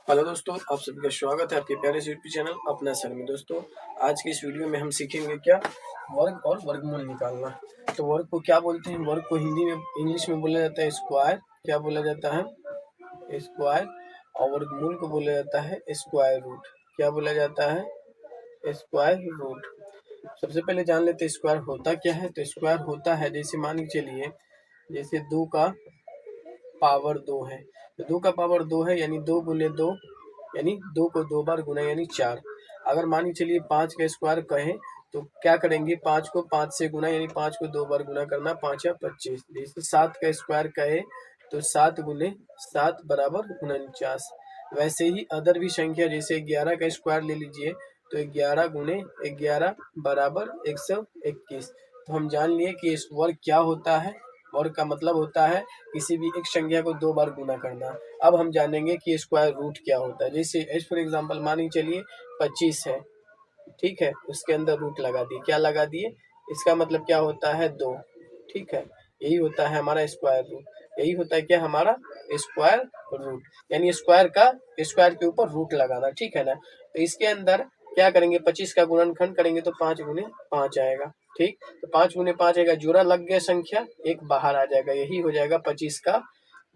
Hello दोस्तों, आप सभी का स्वागत है आपके प्यारे से यूट्यूब चैनल अपना सर में। दोस्तों, आज की इस वीडियो में हम सीखेंगे क्या वर्ग और वर्गमूल निकालना। तो वर्ग को क्या बोलते हैं? वर्ग को हिंदी में इंग्लिश में बोला जाता है स्क्वायर। क्या बोला जाता है? स्क्वायर। और वर्गमूल को बोला जाता है स्क्वायर रूट। क्या बोला जाता है? Square root. सबसे पहले जान लेते हैं स्क्वायर होता क्या है। तो स्क्वायर होता है, जैसे मान के चलिए, जैसे 2 का पावर 2 है, तो 2 का पावर 2 है यानी 2 गुने 2, यानी 2 को 2 बार गुना यानी 4। अगर मान के चलिए 5 का स्क्वायर कहें तो क्या करेंगे? 5 को 5 से गुना यानी 5 को 2 बार गुना करना, 5 या 25। जैसे 7 का स्क्वायर कहे तो 7 गुने 7 बराबर 49। वैसे ही अदर भी संख्या, जैसे 11 का स्क्वायर ले लीजिए तो 11 गुने 11 बराबर 121। तो हम जान लिए कि इस वर्ग क्या होता है। वर्ग का मतलब होता है किसी भी एक संख्या को 2 बार गुना करना। अब हम जानेंगे कि स्क्वायर रूट क्या होता है। जैसे एज फॉर एग्जांपल मान के चलिए 25 है, ठीक है, उसके अंदर रूट लगा दिए। क्या लगा दिए? इसका मतलब क्या होता है? 2। ठीक है, यही होता है हमारा स्क्वायर रूट। यही होता है क्या? हमारा स्क्वायर रूट, यानी स्क्वायर के ऊपर रूट लगाना। ठीक है ना? तो इसके अंदर क्या करेंगे? 25 का गुणनखंड करेंगे तो 5 गुने 5 आएगा। ठीक, तो 5 गुने 5 आएगा, जोड़ा लग गया, संख्या एक बाहर आ जाएगा। यही हो जाएगा 25 का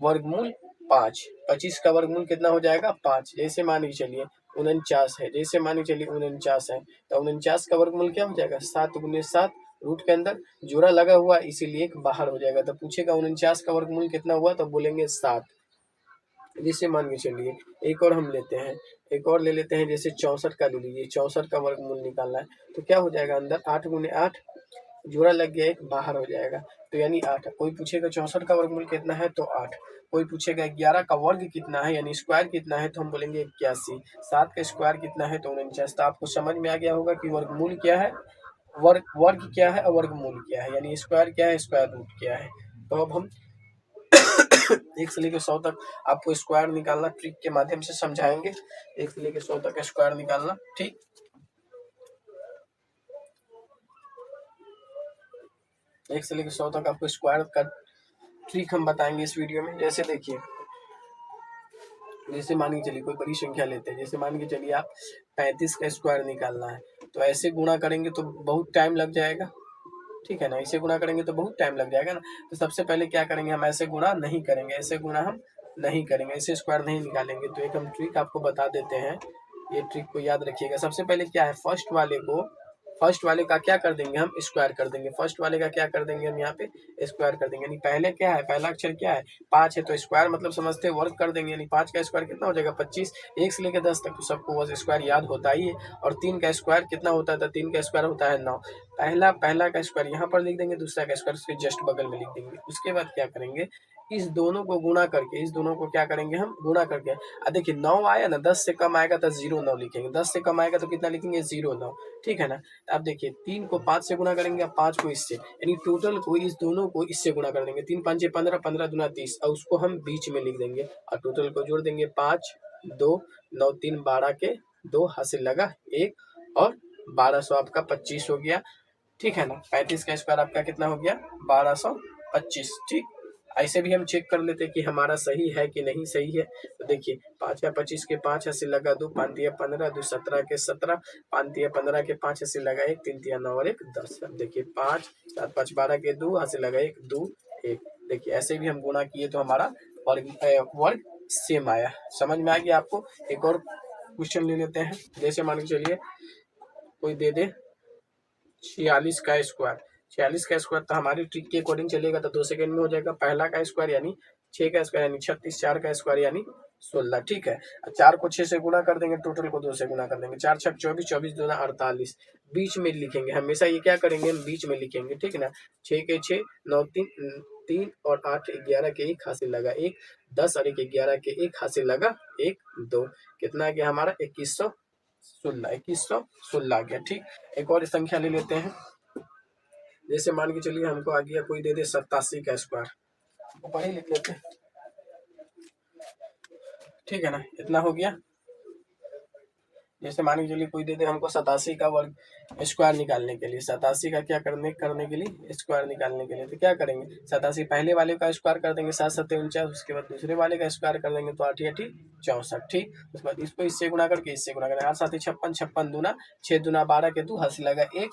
वर्गमूल 5। 25 का वर्गमूल कितना हो जाएगा? 5। जैसे मान के चलिए 49 है, जैसे मान के चलिए 49 है, तो 49 का वर्गमूल क्या हो जाएगा? 7 गुने 7। रूट के अंदर जोड़ा लगा हुआ इसीलिए एक बाहर हो जाएगा। तो पूछेगा 49 का वर्गमूल कितना हुआ, तो बोलेंगे 7। जैसे मान के चलिए एक और हम लेते हैं, एक और ले लेते हैं, जैसे 64 का ले लीजिए। 64 का वर्गमूल निकालना है तो क्या हो जाएगा? अंदर 8 गुने 8, जोड़ा लग गया, एक बाहर हो जाएगा, तो यानी 8। कोई पूछेगा 64 का वर्गमूल कितना है, तो 8। कोई पूछेगा 11 का वर्ग कितना है यानी स्क्वायर कितना है, तो हम बोलेंगे 81। 7 का स्क्वायर कितना है, तो 49। तो आपको समझ में आ गया होगा कि वर्गमूल क्या है, वर्ग वर्ग क्या है और वर्गमूल क्या है, यानी स्क्वायर क्या है, स्क्वायर रूट क्या है। तो अब हम 1 से लेकर 100 तक आपको स्क्वायर निकालना ट्रिक के माध्यम से समझाएंगे। 1 से लेकर 100 तक स्क्वायर निकालना। ठीक, 1 से लेकर 100 तक आपको स्क्वायर का ट्रिक हम बताएंगे इस वीडियो में। जैसे देखिए, जैसे मान के चलिए कोई बड़ी संख्या लेते हैं, जैसे मान के चलिए आप 35 का स्क्वायर निकालना है, तो ऐसे गुणा करेंगे तो बहुत टाइम लग जाएगा। ठीक है ना? ऐसे गुणा करेंगे तो बहुत टाइम लग जाएगा ना। तो सबसे पहले क्या करेंगे? हम ऐसे गुणा नहीं करेंगे, ऐसे गुणा हम नहीं करेंगे, ऐसे स्क्वायर नहीं निकालेंगे। तो एक हम ट्रिक आपको बता देते हैं, ये ट्रिक को याद रखिएगा। सबसे पहले क्या है, फर्स्ट वाले का क्या कर देंगे? हम स्क्वायर कर देंगे। फर्स्ट वाले का क्या कर देंगे? हम यहाँ पे स्क्वायर कर देंगे। यानी पहले क्या है, पहला अक्षर क्या है? 5 है, तो स्क्वायर मतलब समझते हैं वर्ग कर देंगे। यानी 5 का स्क्वायर कितना हो जाएगा? 25। 1 से लेकर 10 तक तो सबको बस स्क्वायर याद होता ही है। और 3 का स्क्वायर कितना होता है? तो 3 का स्क्वायर होता है 9। पहला का स्क्वायर यहाँ पर लिख देंगे, दूसरा का स्क्वायर उसके जस्ट बगल में लिख देंगे। उसके बाद क्या करेंगे? इस दोनों को गुणा करके, इस दोनों को क्या करेंगे? हम गुणा करके, देखिए 9 आया ना, 10 से कम आएगा तो 0 9 लिखेंगे, 10 से कम आएगा तो कितना लिखेंगे? 0 9। ठीक है ना? अब देखिए 3 को 5 से गुणा करेंगे, अब 5 को इससे, यानी टोटल को इस दोनों को इससे गुणा कर देंगे। 3 5 15, 15 दूना 30, और उसको हम बीच में लिख देंगे और टोटल को जोड़ देंगे। 5 2 9 3 12 के 2 हासिल लगा 1, और 1200 आपका 25 हो गया। ठीक है ना? 35 का स्क्वायर आपका कितना हो गया? 1225। ठीक, ऐसे भी हम चेक कर लेते हैं कि हमारा सही है कि नहीं सही है। तो देखिए 5 या 25 के 5 हासिल लगा 2, 5 दिया 15, 2 17 के 17, 5 दिया 15 के 5 हासिल लगा 1, 3 दिया 9 और 1 10। अब देखिए 5 7 5 12 के 2 हासिल लगा 1 2 1। देखिए ऐसे भी हम गुणा किए तो हमारा वर्ग सेम आया। समझ में आ गया आपको? एक और क्वेश्चन ले लेते हैं। जैसे मान के चलिए कोई दे दे 46 का स्क्वायर। 46 का स्क्वायर तो हमारी ट्रिक के अकॉर्डिंग चलेगा तो 2 सेकंड में हो जाएगा। पहला का स्क्वायर यानी 6 का स्क्वायर यानी 36, 4 का स्क्वायर यानी 16। ठीक है, 4 को 6 से गुणा कर देंगे, टोटल को 2 से गुणा कर देंगे। 4 6 24, 24 दूना 48। बीच में लिखेंगे हमेशा, ये क्या करेंगे? हम बीच में लिखेंगे। ठीक है ना? 6 के 6 9 3 और 8 11 के 1 हासिल लगा 1, 10 और 1 11 के 1 हासिल लगा 1 2। कितना आ गया हमारा? 2116। 2116 आ गया। ठीक, एक और संख्या ले लेते हैं। जैसे मान के चलिए हमको आ गया, कोई दे दे 87 का स्क्वायर, ऊपर ही लिख लेते हैं। ठीक है ना? इतना हो गया। जैसे मान के चलिए कोई दे दे हमको 87 का वर्ग स्क्वायर निकालने के लिए, 87 का क्या करने के लिए स्क्वायर निकालने के लिए, तो क्या करेंगे 87 पहले वाले का स्क्वायर कर देंगे 7 7 49, उसके बाद दूसरे वाले का स्क्वायर कर देंगे तो 8 8 64, ठीक। उसके बाद इसको इससे गुणा करके इससे गुणा करेंगे, 8 7 56, 56 दूना 6 दूना 12 के 2 हासिल लगा 1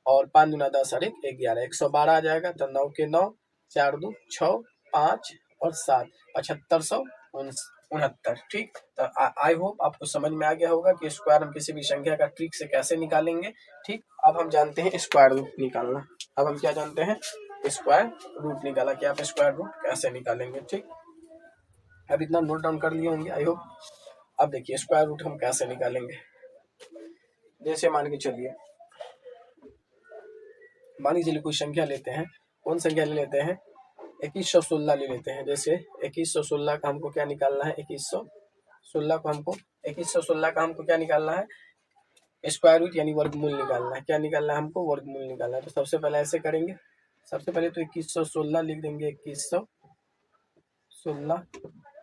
और 5 दूना 10 और 1 11, 112 आ जाएगा। तो 9 के 9 4 2 6 5 और 7 7569, ठीक। तो आई होप आपको समझ में आ गया होगा कि स्क्वायर हम किसी भी संख्या का ट्रिक से कैसे निकालेंगे, ठीक। अब हम जानते हैं स्क्वायर रूट निकालना। अब हम क्या जानते हैं, स्क्वायर रूट निकाला कि आप स्क्वायर रूट कैसे निकालेंगे, ठीक। अब इतना नोट डाउन कर लिए होंगे आई होप। अब देखिए स्क्वायर रूट हम कैसे निकालेंगे। जैसे मान के चलिए कोई संख्या लेते हैं, कौन संख्या ले लेते हैं 2116 ले लेते हैं। जैसे 2116 का हमको क्या निकालना है, 2116 का हमको क्या निकालना है, स्क्वायर रूट यानी वर्गमूल निकालना है। क्या निकालना है हमको, वर्गमूल निकालना है। तो सबसे पहले ऐसे करेंगे, सबसे पहले तो 2116 लिख देंगे, 2116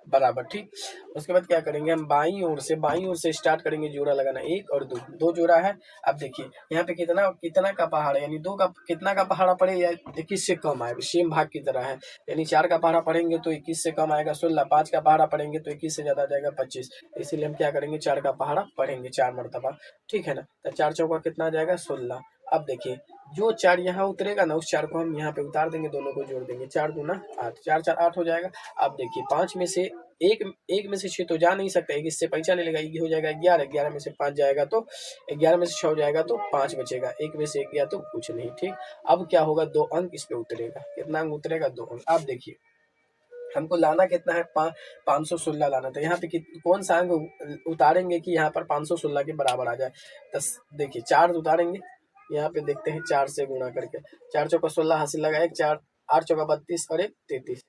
बराबर, ठीक। उसके बाद क्या करेंगे हम बाईं ओर से स्टार्ट करेंगे जोड़ा लगाना, 1 और 2 दो जोड़ा है। अब देखिए यहाँ पे कितना का पहाड़ है, यानी 2 का कितना का पहाड़ा पड़े या 21 से कम आएगा, सेम भाग की तरह है। यानी 4 का पहाड़ा पढ़ेंगे तो 21 से कम आएगा 16, 5 का पहाड़ा पढ़ेंगे तो 21 से ज्यादा आ जाएगा 25। इसीलिए हम क्या करेंगे 4 का पहाड़ा पढ़ेंगे 4 मरतबा, ठीक है ना। तो 4 चौका कितना आ जाएगा 16। अब देखिए जो 4 यहाँ उतरेगा ना, उस 4 को हम यहाँ पे उतार देंगे, दोनों को जोड़ देंगे, 4 दूना 8, 4 4 8 हो जाएगा। अब देखिए 5 में से एक में से 6 तो जा नहीं सकता, एक इससे पैसा ले लेगा, ये हो जाएगा 11, 11 में से 5 जाएगा तो 11 में से 6 हो जाएगा तो 5 बचेगा, एक में से 1 गया तो कुछ नहीं, ठीक। अब क्या होगा 2 अंक इस पे उतरेगा, कितना अंक उतरेगा 2 अंक। अब देखिए हमको लाना कितना है 516 लाना था। यहाँ पे कौन सा अंक उतारेंगे कि यहाँ पर 516 के बराबर आ जाए। तो देखिए 4 उतारेंगे, यहाँ पे देखते हैं 4 से गुणा करके, 4 चौका 16 हासिल लगा 1, 4 8 चौका 32 और 1 33,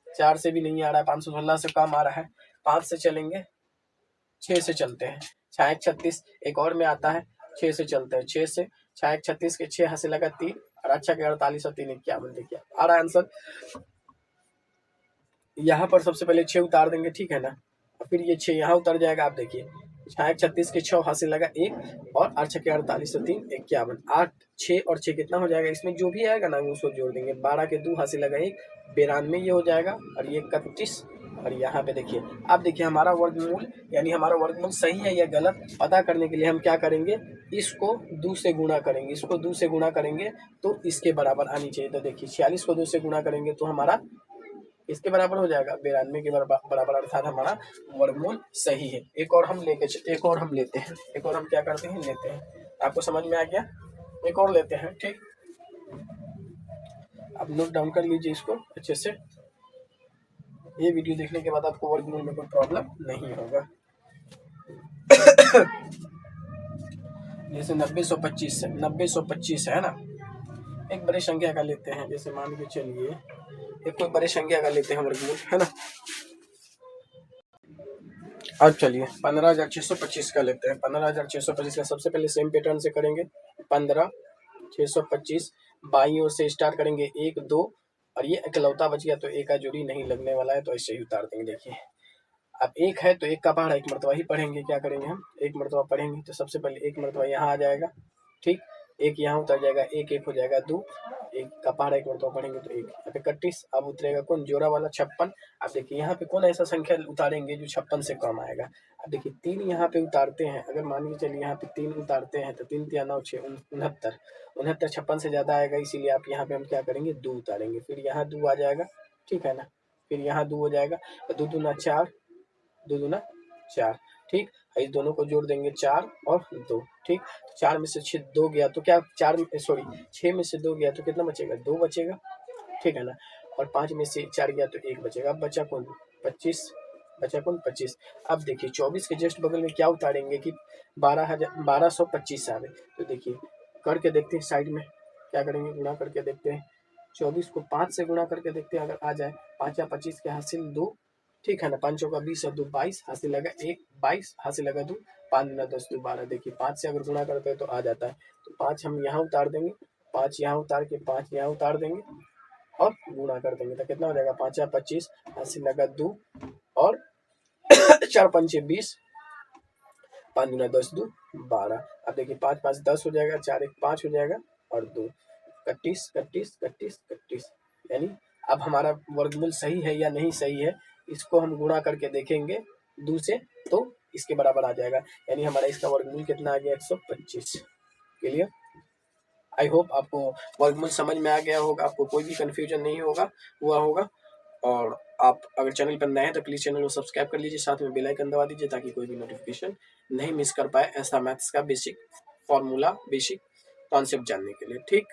4 से भी नहीं आ रहा है, 516 से कम आ रहा है। 5 से चलेंगे, 6 से चलते हैं, 6 1 36 एक और में आता है, 6 से चलते हैं, 6 से 6 1 36 के 6 हासिल लगा 3 और अच्छा के 48 और 3 51, देखिए आ रहा है आंसर। यहाँ पर सबसे पहले 6 उतार देंगे, ठीक है ना, और फिर ये 6 यहाँ उतर जाएगा। आप देखिए 6 1 36 के 6 हासिल लगा 1 और 8 6 के 48 और 3 51, 8 6 और 6 कितना हो जाएगा, इसमें जो भी आएगा ना उसको जोड़ देंगे, 12 के 2 हासिल लगा 1 92 ये हो जाएगा और ये 31। और यहाँ पे देखिए अब देखिए हमारा वर्गमूल यानी हमारा वर्गमूल सही है या गलत पता करने के लिए हम क्या करेंगे, इसको 2 से गुणा करेंगे, इसको 2 से गुणा करेंगे तो इसके बराबर आनी चाहिए। तो देखिए 46 को 2 से गुणा करेंगे तो हमारा इसके बराबर हो जाएगा 92 के बराबर, अर्थात हमारा वर्गमूल सही है। एक और हम लेते हैं, एक और हम क्या करते हैं लेते हैं, आपको समझ में आ गया, एक और लेते हैं, ठीक। आप नोट डाउन कर लीजिए इसको अच्छे से, ये वीडियो देखने के बाद आपको वर्गमूल में कोई प्रॉब्लम नहीं होगा। जैसे 90 125 है ना, एक बड़े संख्या का लेते हैं, जैसे मान के चलिए एक कोई बड़े संख्या का लेते हैं वर्गमूल, है ना। अब चलिए 15,625 का लेते हैं, 15,625 का सबसे पहले सेम पैटर्न से करेंगे, 15,625 बाईं ओर से स्टार्ट करेंगे 1 2 और ये इकलौता बच गया तो एक का जोड़ी नहीं लगने वाला है तो ऐसे ही उतार देंगे। देखिए अब 1 है तो 1 का पहाड़ा 1 मरतबा ही पढ़ेंगे, क्या करेंगे हम 1 मरतबा पढ़ेंगे। तो सबसे पहले 1 मरतबा यहाँ आ जाएगा, ठीक, 1 यहाँ उतर जाएगा, 1 1 हो जाएगा 2, 1 का पहाड़ा 1 मरतबा पढ़ेंगे तो 1 यहाँ पे 31। अब उतरेगा कौन, जोड़ा वाला 56। अब देखिए यहाँ पे कौन ऐसा संख्या उतारेंगे जो 56 से कम आएगा। अब देखिए 3 यहाँ पे उतारते हैं, अगर मान के चलिए यहाँ पे 3 उतारते हैं तो 3 3 9 6 69, 69 56 से ज्यादा आएगा, इसीलिए आप यहाँ पे हम क्या करेंगे 2 उतारेंगे, फिर यहाँ 2 आ जाएगा, ठीक है ना, फिर यहाँ 2 हो जाएगा, 2 दूना 4, 2 दूना 4, ठीक। इस दोनों को जोड़ देंगे 4 और 2, ठीक। 4 में से 6 2 गया तो क्या 6 में से 2 गया तो कितना बचेगा 2 बचेगा, ठीक है ना। और 5 में से 4 गया तो 1 बचेगा। अब बचा कौन 25, बचा कौन 25। अब देखिए 24 के जस्ट बगल में क्या उतारेंगे कि 1225 आ गए। तो देखिए करके देखते हैं, साइड में क्या करेंगे गुणा करके देखते हैं, 24 को 5 से गुणा करके देखते हैं, अगर आ जाए 5 या 25 के हासिल 2, ठीक है ना, 5 चौका 20 और 2 22 हासिल लगा 1 22 हासिल लगा 2 5 दूना 10 2 12। देखिए 5 से अगर गुणा करते हैं तो आ जाता है, तो 5 हम यहाँ उतार देंगे, 5 यहाँ उतार के 5 यहाँ उतार देंगे और गुणा कर देंगे तो कितना हो जाएगा 5 या 25 हासिल लगा 2 और 4 पंचे 20, 5 दूना 10, 2 12। अब देखिए 5 5 10 हो जाएगा, 4 1 5 हो जाएगा और 2 31 31 31 31। यानी अब हमारा वर्गमूल सही है या नहीं सही है, इसको हम गुणा करके देखेंगे 2 से, तो इसके बराबर आ जाएगा। यानी हमारा इसका वर्गमूल कितना आ गया, 125। क्लियर? आई होप आपको वर्गमूल समझ में आ गया होगा, आपको कोई भी कंफ्यूजन नहीं हुआ होगा। और आप अगर चैनल पर नए हैं तो प्लीज़ चैनल को सब्सक्राइब कर लीजिए, साथ में बेल आइकन दबा दीजिए ताकि कोई भी नोटिफिकेशन नहीं मिस कर पाए ऐसा मैथ्स का बेसिक फॉर्मूला, बेसिक कॉन्सेप्ट जानने के लिए। ठीक।